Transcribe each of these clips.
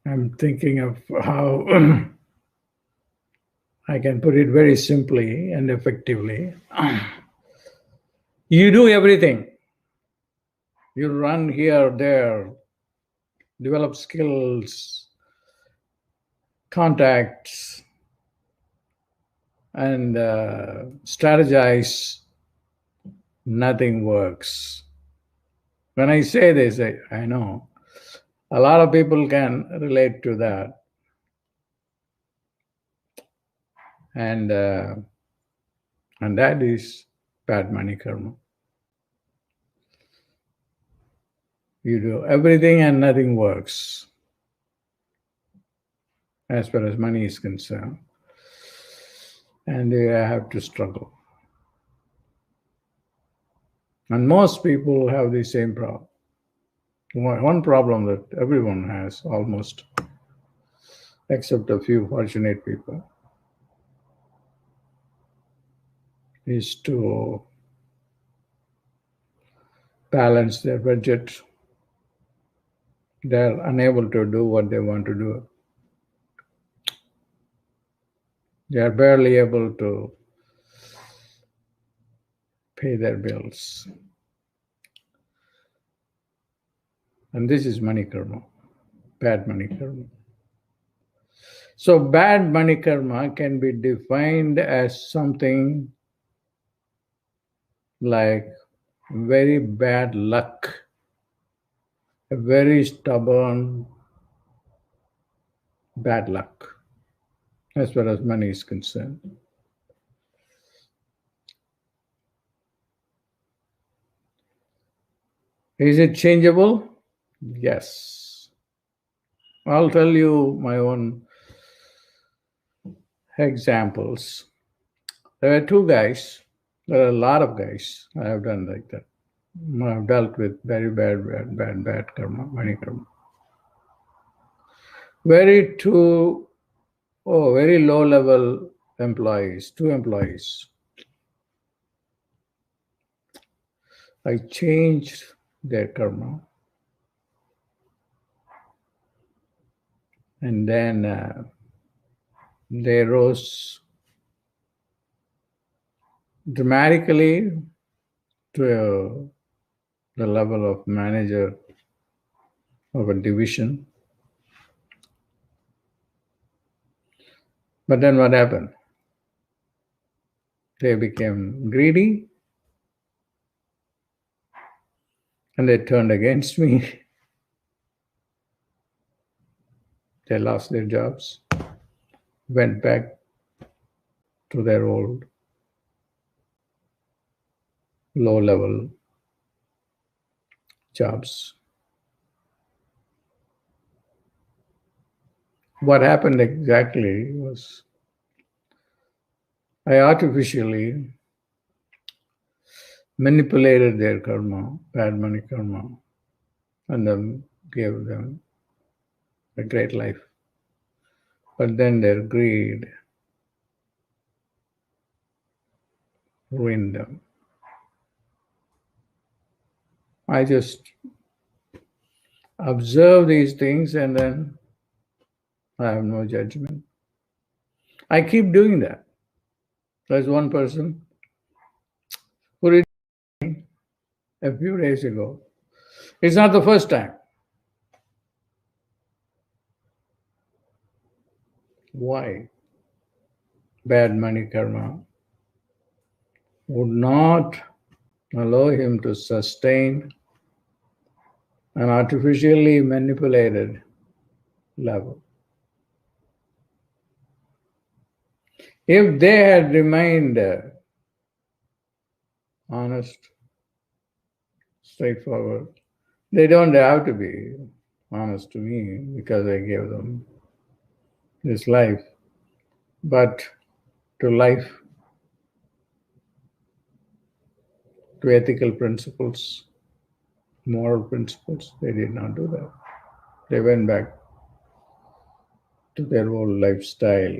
I'm thinking of how I can put it very simply and effectively. You do everything. You run here, there, develop skills, contacts, and strategize. Nothing works. When I say this, I know a lot of people can relate to that. And that is bad money karma. You do everything and nothing works as far as money is concerned. And you have to struggle. And most people have the same problem. One problem that everyone has, almost, except a few fortunate people, is to balance their budget. They're unable to do what they want to do. They are barely able to pay their bills. And this is money karma, bad money karma. So bad money karma can be defined as something like very bad luck, a very stubborn bad luck, as far as money is concerned. Is it changeable? Yes. I'll tell you my own examples. There are two guys. There are a lot of guys I have done like that. I've dealt with very bad karma, money karma. Very low level employees, two employees. I changed their karma. And then they rose dramatically to the level of manager of a division. But then what happened? They became greedy and they turned against me. They lost their jobs, went back to their old low-level jobs. What happened exactly was I artificially manipulated their karma, bad money karma, and then gave them a great life. But then their greed ruined them. I just observe these things and then I have no judgment. I keep doing that. There's one person who did a few days ago. It's not the first time. Why? Bad money karma would not allow him to sustain an artificially manipulated level. If they had remained honest, straightforward, they don't have to be honest to me because I gave them this life, but to life, to ethical principles, moral principles, they did not do that. They went back to their old lifestyle.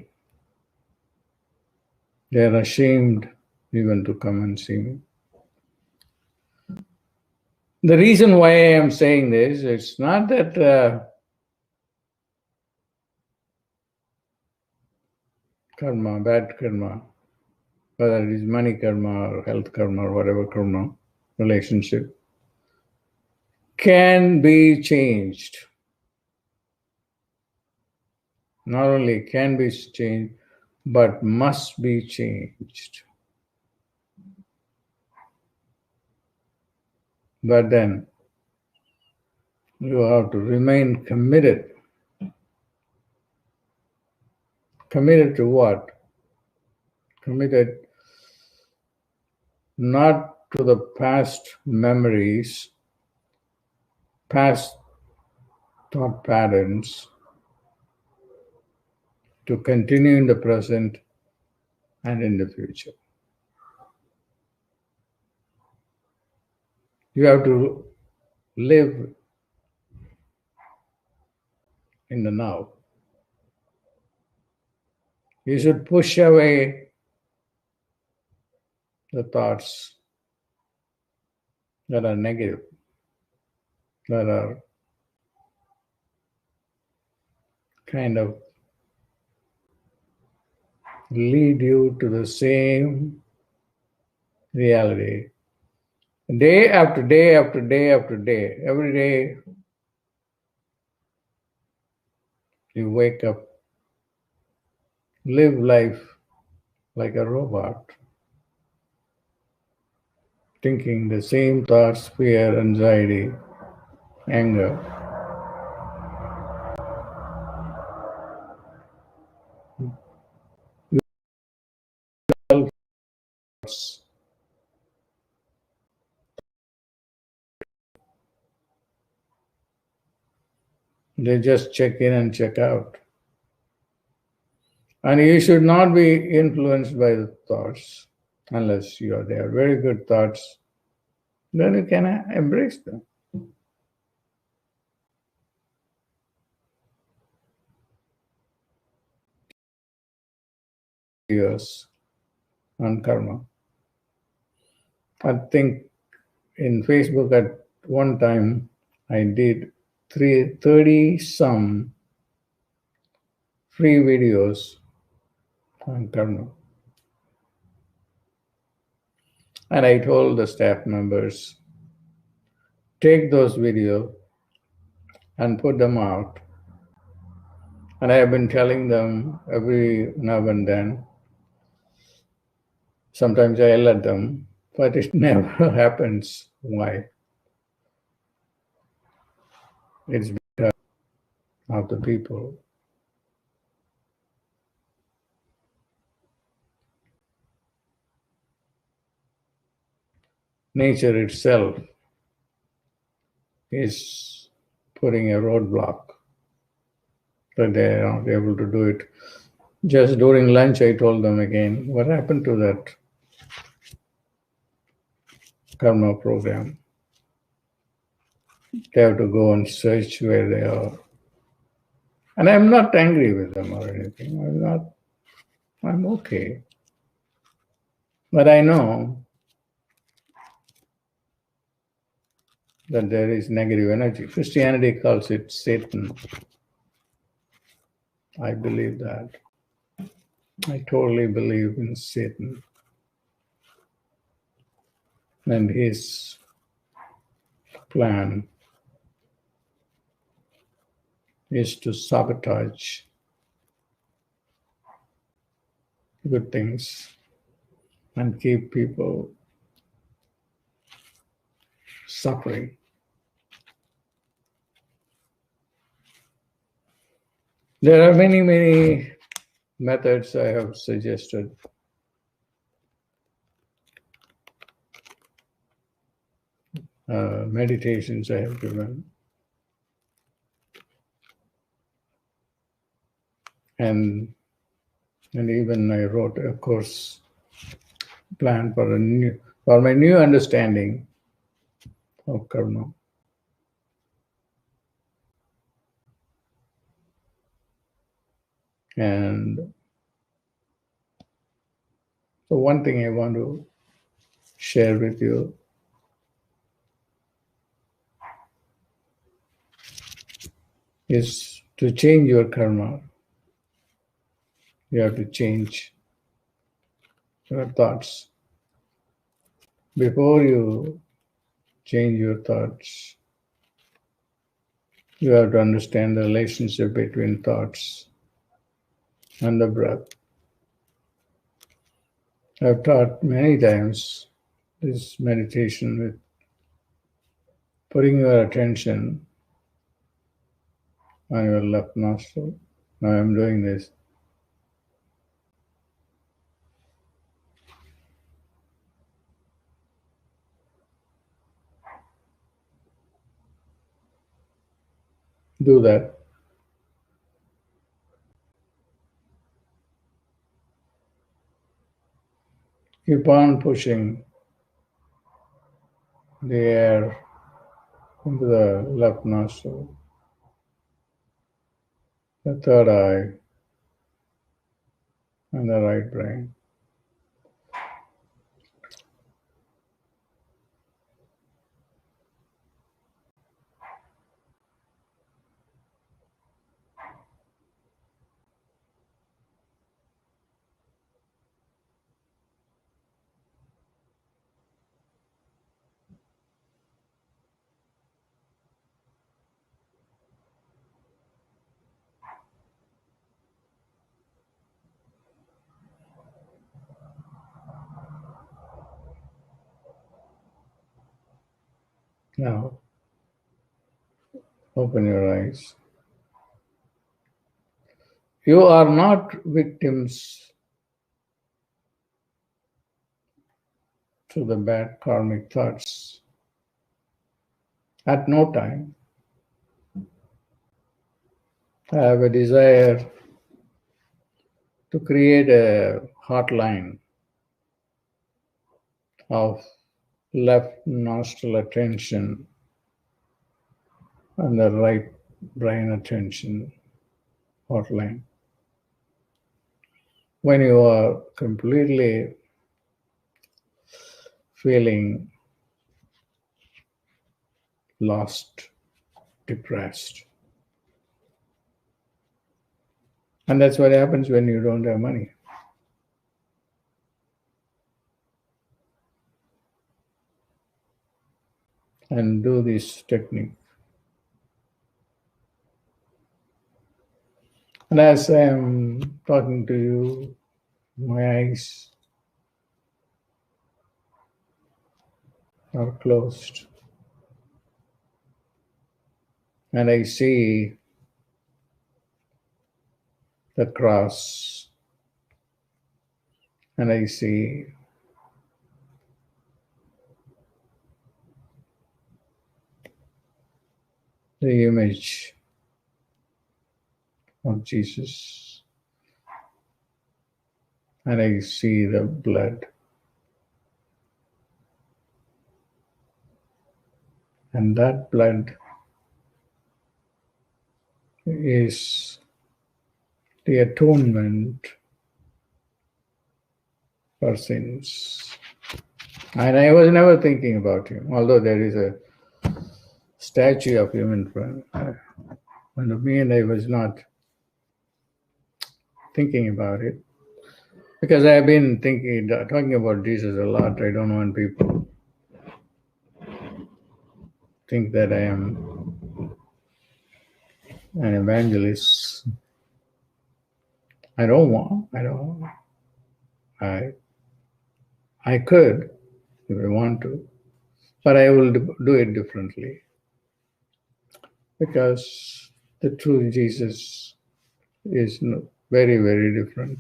They are ashamed even to come and see me. The reason why I am saying this, it's not that karma, bad karma, whether it is money karma or health karma or whatever karma, relationship, can be changed. Not only can be changed, but must be changed. But then you have to remain committed. Committed to what? Committed not to the past memories, past thought patterns, to continue in the present and in the future. You have to live in the now. You should push away the thoughts that are negative, that are kind of lead you to the same reality. Day after day after day after day, every day you wake up, live life like a robot, thinking the same thoughts, fear, anxiety, anger. They just check in and check out. And you should not be influenced by the thoughts unless they are very good thoughts. Then you can embrace them. Years on karma. I think in Facebook at one time I did 30 some free videos on karma. And I told the staff members, take those videos and put them out. And I have been telling them every now and then. Sometimes I yell at them, but it never happens. Why? It's because of the people. Nature itself is putting a roadblock that they are not able to do it. Just during lunch, I told them again, what happened to that karma program? They have to go and search where they are. And I'm not angry with them or anything. I'm okay. But I know that there is negative energy. Christianity calls it Satan. I believe that. I totally believe in Satan and his plan is to sabotage good things and keep people suffering. There are many, many methods I have suggested. Meditations I have given. And even I wrote a course plan for my new understanding of karma. And so one thing I want to share with you is to change your karma. You have to change your thoughts. Before you change your thoughts, you have to understand the relationship between thoughts and the breath. I've taught many times this meditation with putting your attention on your left nostril. Now I'm doing this. Do that. Keep on pushing the air into the left nostril, the third eye, and the right brain. Now, open your eyes. You are not victims to the bad karmic thoughts. At no time I have a desire to create a hotline of left nostril attention and the right brain attention hotline. When you are completely feeling lost, depressed. And that's what happens when you don't have money. And do this technique. And as I am talking to you, my eyes are closed. And I see the cross. And I see the image of Jesus. And I see the blood. And that blood is the atonement for sins. And I was never thinking about him, although there is a statue of him in front of me, and I was not thinking about it. Because I have been talking about Jesus a lot. I don't want people think that I am an evangelist. I could if I want to, but I will do it differently. Because the true Jesus is very, very different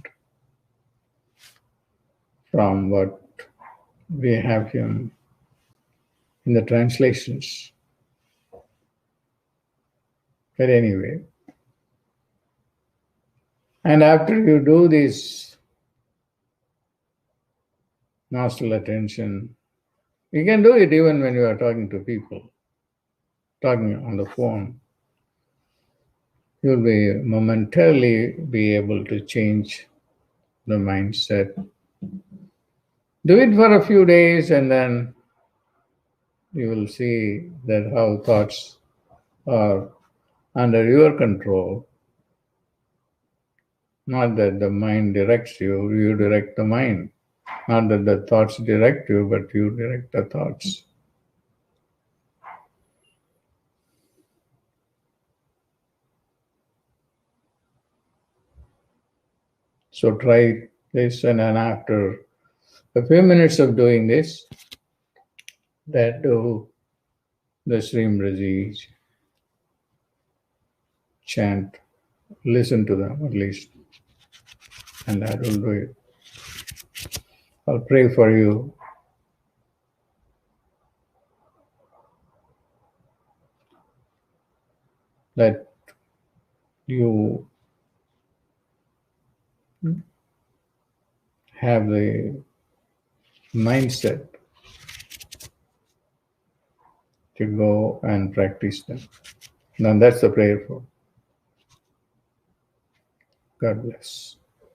from what we have him in the translations. But anyway, and after you do this nostril attention, you can do it even when you are talking to people, talking on the phone. You'll be momentarily be able to change the mindset. Do it for a few days and then you will see that how thoughts are under your control Not that the mind directs you, you direct the mind. Not that the thoughts direct you, but you direct the thoughts. So try this, and then after a few minutes of doing this, that do the Shreem Brzee chant. Listen to them at least, and that will do it. I'll pray for you that you have the mindset to go and practice them. Now that's the prayer for. God bless.